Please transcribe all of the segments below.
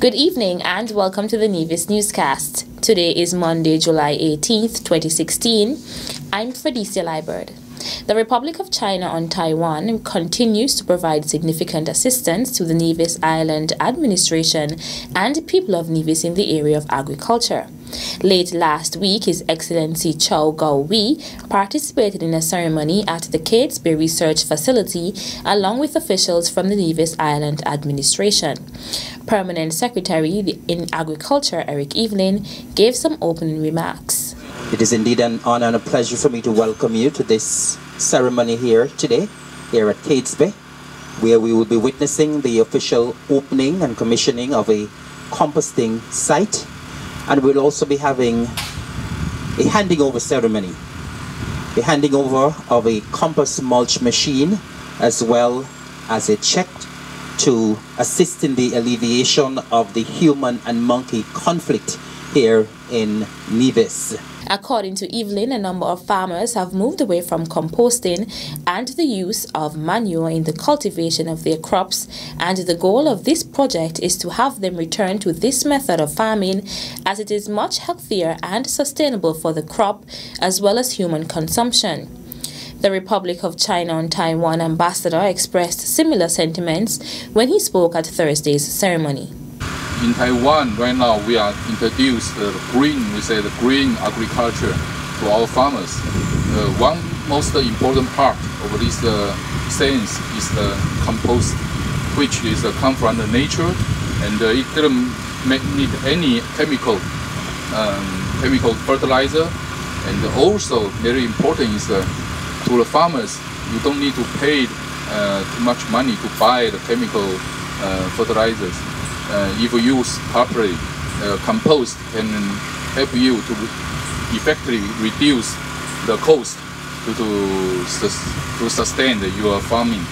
Good evening and welcome to the Nevis Newscast. Today is Monday, July 18th, 2016. I'm Felicia Liebert. The Republic of China on Taiwan continues to provide significant assistance to the Nevis Island administration and people of Nevis in the area of agriculture. Late last week, His Excellency Chiou participated in a ceremony at the Catesby Research Facility along with officials from the Nevis Island administration. Permanent Secretary in Agriculture Eric Evelyn gave some opening remarks. It is indeed an honor and a pleasure for me to welcome you to this ceremony here today, here at Catesby, where we will be witnessing the official opening and commissioning of a composting site, and we'll also be having a handing over ceremony, the handing over of a compost mulch machine, as well as a check to assist in the alleviation of the human and monkey conflict here in Nevis. According to Evelyn, a number of farmers have moved away from composting and the use of manure in the cultivation of their crops, and the goal of this project is to have them return to this method of farming as it is much healthier and sustainable for the crop as well as human consumption. The Republic of China on Taiwan ambassador expressed similar sentiments when he spoke at Thursday's ceremony. In Taiwan, right now, we are introduced the green agriculture to our farmers. One most important part of this science is the compost, which is come from the nature, and it didn't need any chemical fertilizer. And also, very important is to the farmers, you don't need to pay too much money to buy the chemical fertilizers. If you use properly, compost can help you to effectively reduce the cost to sustain your farming.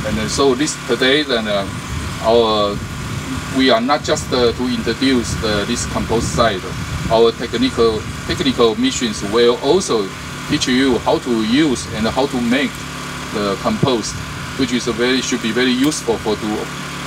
And so today, we are not just to introduce this compost site. Our technical missions will also teach you how to use and how to make the compost, which is should be very useful for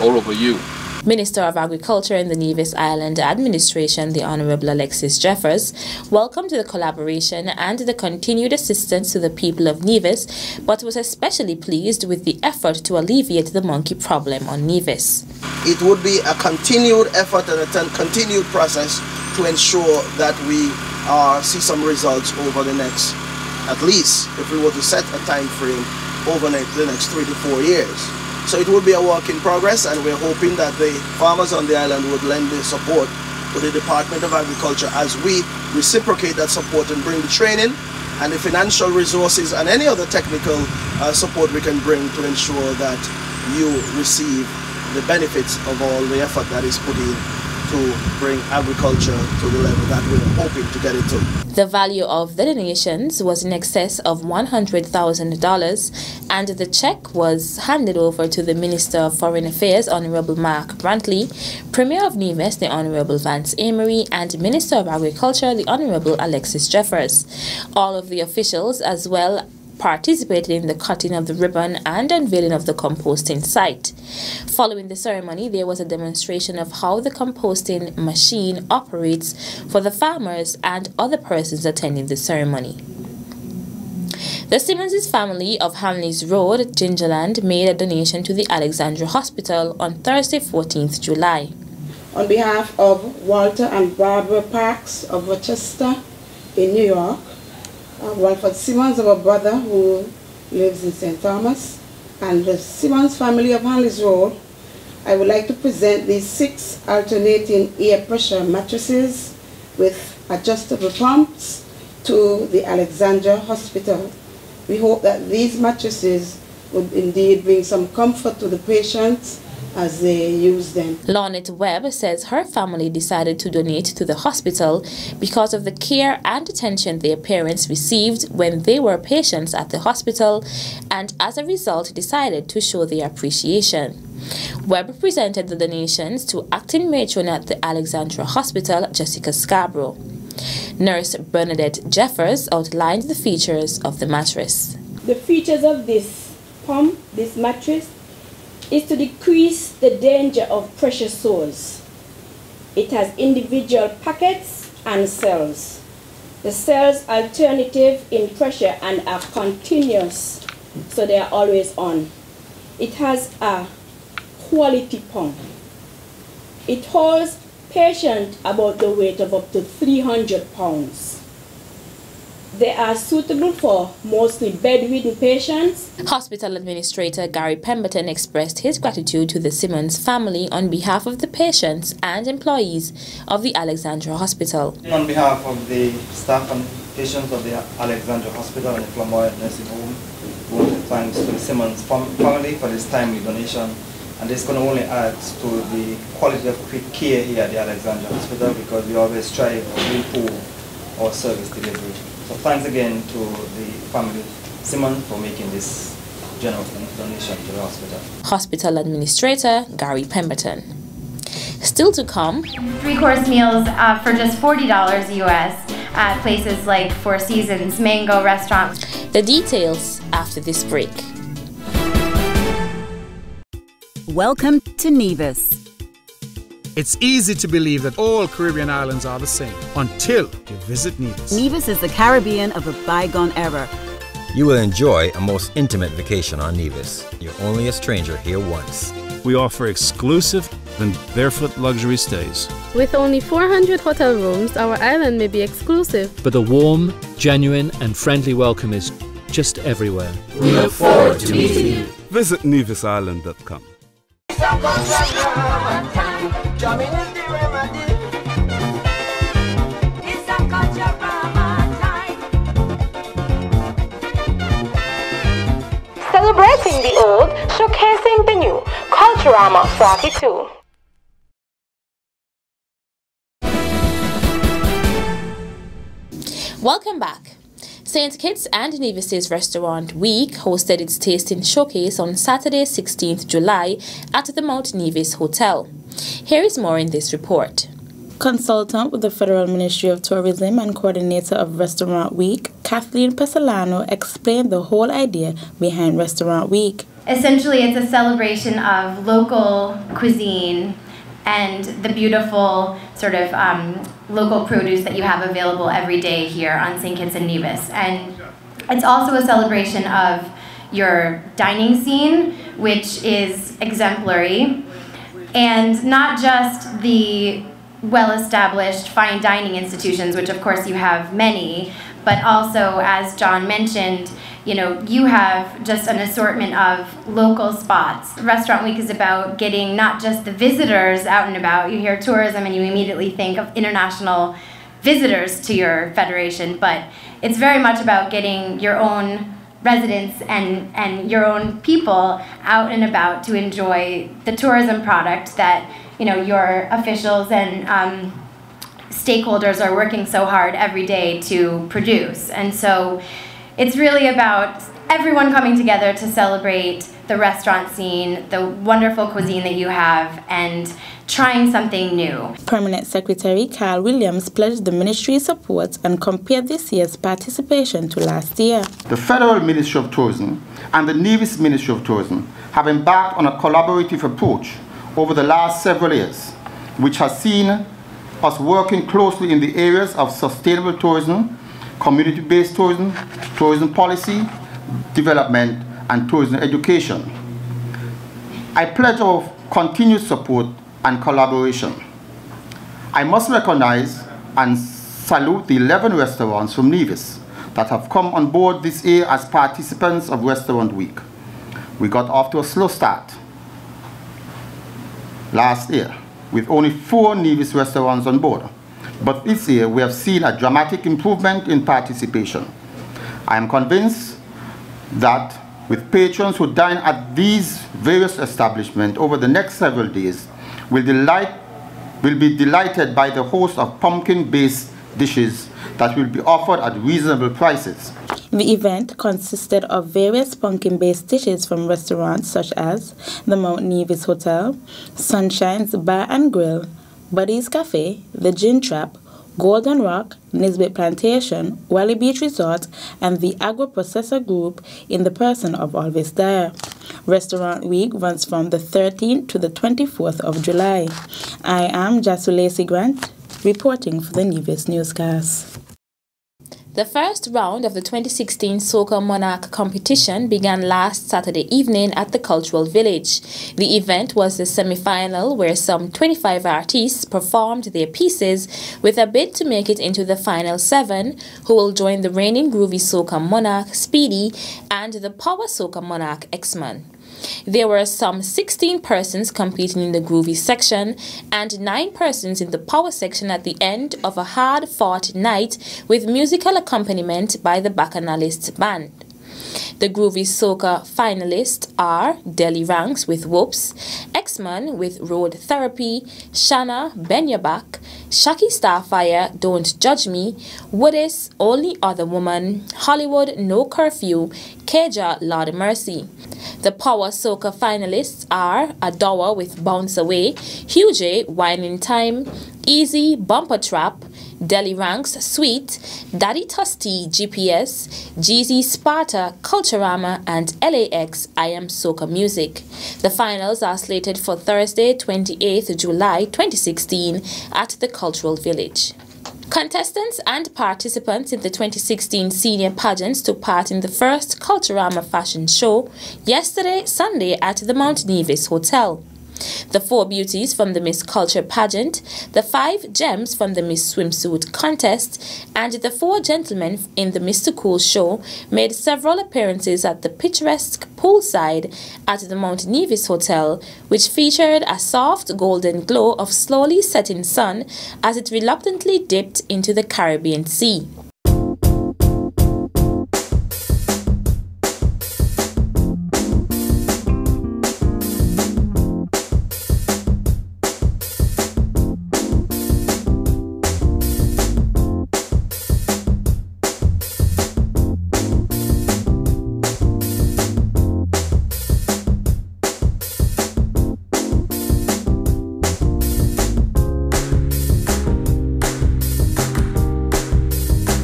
all of you. Minister of Agriculture in the Nevis Island Administration, the Honorable Alexis Jeffers, welcomed the collaboration and the continued assistance to the people of Nevis, but was especially pleased with the effort to alleviate the monkey problem on Nevis. It would be a continued effort and a continued process to ensure that we see some results over the next, at least if we were to set a time frame, over the next 3 to 4 years. So it will be a work in progress, and we're hoping that the farmers on the island would lend their support to the Department of Agriculture as we reciprocate that support and bring the training and the financial resources and any other technical support we can bring to ensure that you receive the benefits of all the effort that is put in to bring agriculture to the level that we're hoping to get it to. The value of the donations was in excess of $100,000, and the check was handed over to the Minister of Foreign Affairs, Honorable Mark Brantley, Premier of Nevis, the Honorable Vance Amory, and Minister of Agriculture, the Honorable Alexis Jeffers. All of the officials as well participated in the cutting of the ribbon and unveiling of the composting site. Following the ceremony, there was a demonstration of how the composting machine operates for the farmers and other persons attending the ceremony. The Simmons' family of Hamleys Road, Gingerland, made a donation to the Alexandra Hospital on Thursday, 14th July. On behalf of Walter and Barbara Parks of Rochester in New York, Walford Simmons, our brother who lives in St. Thomas, and the Simmons family of Hamleys Road, I would like to present these 6 alternating air pressure mattresses with adjustable pumps to the Alexandra Hospital. We hope that these mattresses would indeed bring some comfort to the patients as they use them. Lornette Webb says her family decided to donate to the hospital because of the care and attention their parents received when they were patients at the hospital, and as a result decided to show their appreciation. Webb presented the donations to acting matron at the Alexandra Hospital, Jessica Scarborough. Nurse Bernadette Jeffers outlined the features of the mattress. The features of this pump, this mattress, is to decrease the danger of pressure sores. It has individual packets and cells. The cells are alternative in pressure and are continuous, so they are always on. It has a quality pump. It holds patient about the weight of up to 300 pounds. They are suitable for mostly bedridden patients. Hospital Administrator Gary Pemberton expressed his gratitude to the Simmons family on behalf of the patients and employees of the Alexandra Hospital. On behalf of the staff and patients of the Alexandra Hospital and the Flamboyant Nursing Home, we want to thank the Simmons family for this timely donation. And this can only add to the quality of care here at the Alexandra Hospital, because we always strive to improve our service delivery. So thanks again to the family Simmons for making this generous donation to the hospital. Hospital Administrator Gary Pemberton. Still to come, 3-course meals for just $40 US at places like Four Seasons, Mango Restaurant. The details after this break. Welcome to Nevis. It's easy to believe that all Caribbean islands are the same until you visit Nevis. Nevis is the Caribbean of a bygone era. You will enjoy a most intimate vacation on Nevis. You're only a stranger here once. We offer exclusive and barefoot luxury stays. With only 400 hotel rooms, our island may be exclusive. But the warm, genuine and friendly welcome is just everywhere. We look forward to meeting you. Visit nevisisland.com. Celebrating the old, showcasing the new. Culturama 42. Welcome back. St. Kitts and Nevis's Restaurant Week hosted its tasting showcase on Saturday, 16th July at the Mount Nevis Hotel. Here is more in this report. Consultant with the Federal Ministry of Tourism and coordinator of Restaurant Week, Kathleen Pesolano explained the whole idea behind Restaurant Week. Essentially, it's a celebration of local cuisine and the beautiful sort of local produce that you have available every day here on St. Kitts and Nevis. And it's also a celebration of your dining scene, which is exemplary, and not just the well-established fine dining institutions, which of course you have many, but also, as John mentioned, you have just an assortment of local spots. Restaurant Week is about getting not just the visitors out and about. You hear tourism and you immediately think of international visitors to your federation, but it's very much about getting your own residents and your own people out and about to enjoy the tourism product that your officials and stakeholders are working so hard every day to produce. And so it's really about everyone coming together to celebrate the restaurant scene, the wonderful cuisine that you have, and trying something new. Permanent Secretary Carl Williams pledged the ministry's support and compared this year's participation to last year. The Federal Ministry of Tourism and the Nevis Ministry of Tourism have embarked on a collaborative approach over the last several years, which has seen us working closely in the areas of sustainable tourism, community-based tourism, tourism policy, development, and tourism education. I pledge our continued support and collaboration. I must recognize and salute the 11 restaurants from Nevis that have come on board this year as participants of Restaurant Week. We got off to a slow start last year with only 4 Nevis restaurants on board. But this year, we have seen a dramatic improvement in participation. I am convinced that with patrons who dine at these various establishments over the next several days will be delighted by the host of pumpkin-based dishes that will be offered at reasonable prices. The event consisted of various pumpkin-based dishes from restaurants such as the Mount Nevis Hotel, Sunshine's Bar and Grill, Buddy's Cafe, The Gin Trap, Golden Rock, Nisbet Plantation, Wally Beach Resort, and the Agro-Processor Group in the person of Alvis Dyer. Restaurant Week runs from the 13th to the 24th of July. I am Jasulesi Grant, reporting for the Nevis Newscast. The first round of the 2016 Soca Monarch competition began last Saturday evening at the Cultural Village. The event was the semi-final where some 25 artists performed their pieces with a bid to make it into the final 7, who will join the reigning Groovy Soca Monarch, Speedy, and the Power Soca Monarch, X-Man. There were some 16 persons competing in the Groovy section and 9 persons in the Power section at the end of a hard-fought night with musical accompaniment by the Bacchanalist Band. The Groovy Soca finalists are Deli Ranks with Whoops, X-Man with Road Therapy, Shanna, Bend Your Back, Shaki Starfire, Don't Judge Me, Woodis, Only Other Woman, Hollywood, No Curfew, Keja, Lord Mercy. The Power Soca finalists are Adowa with Bounce Away, Hugh J, Wine in Time, Easy, Bumper Trap, Deli Ranks, Sweet, Daddy Tusty, GPS, Jeezy, Sparta, Culturama, and LAX, I Am Soca Music. The finals are slated for Thursday, 28th July 2016 at the Cultural Village. Contestants and participants in the 2016 senior pageants took part in the first Culturama fashion show yesterday, Sunday, at the Mount Nevis Hotel. The 4 beauties from the Miss Culture pageant, the 5 gems from the Miss Swimsuit contest, and the 4 gentlemen in the Mr. Cool show made several appearances at the picturesque poolside at the Mount Nevis Hotel, which featured a soft golden glow of slowly setting sun as it reluctantly dipped into the Caribbean Sea.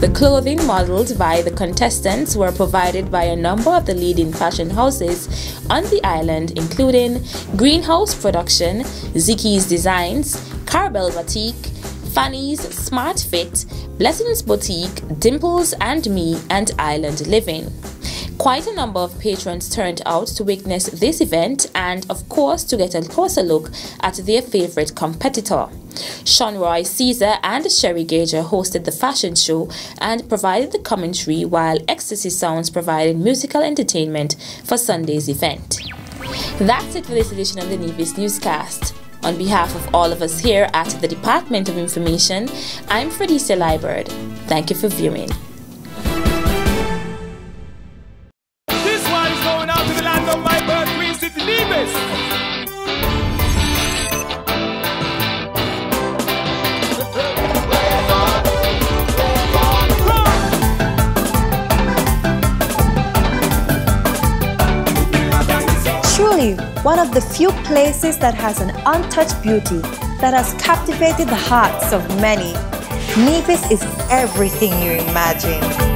The clothing modeled by the contestants were provided by a number of the leading fashion houses on the island, including Greenhouse Production, Ziki's Designs, Carabel Boutique, Fanny's Smart Fit, Blessings Boutique, Dimples and Me, and Island Living. Quite a number of patrons turned out to witness this event and, of course, to get a closer look at their favorite competitor. Sean Roy Caesar and Sherry Gager hosted the fashion show and provided the commentary, while Ecstasy Sounds provided musical entertainment for Sunday's event. That's it for this edition of the Nevis Newscast. On behalf of all of us here at the Department of Information, I'm Fredicia Liebert. Thank you for viewing. This one is going out to the land of my birth, Queen City, Nevis. Truly, one of the few places that has an untouched beauty that has captivated the hearts of many. Nevis is everything you imagine.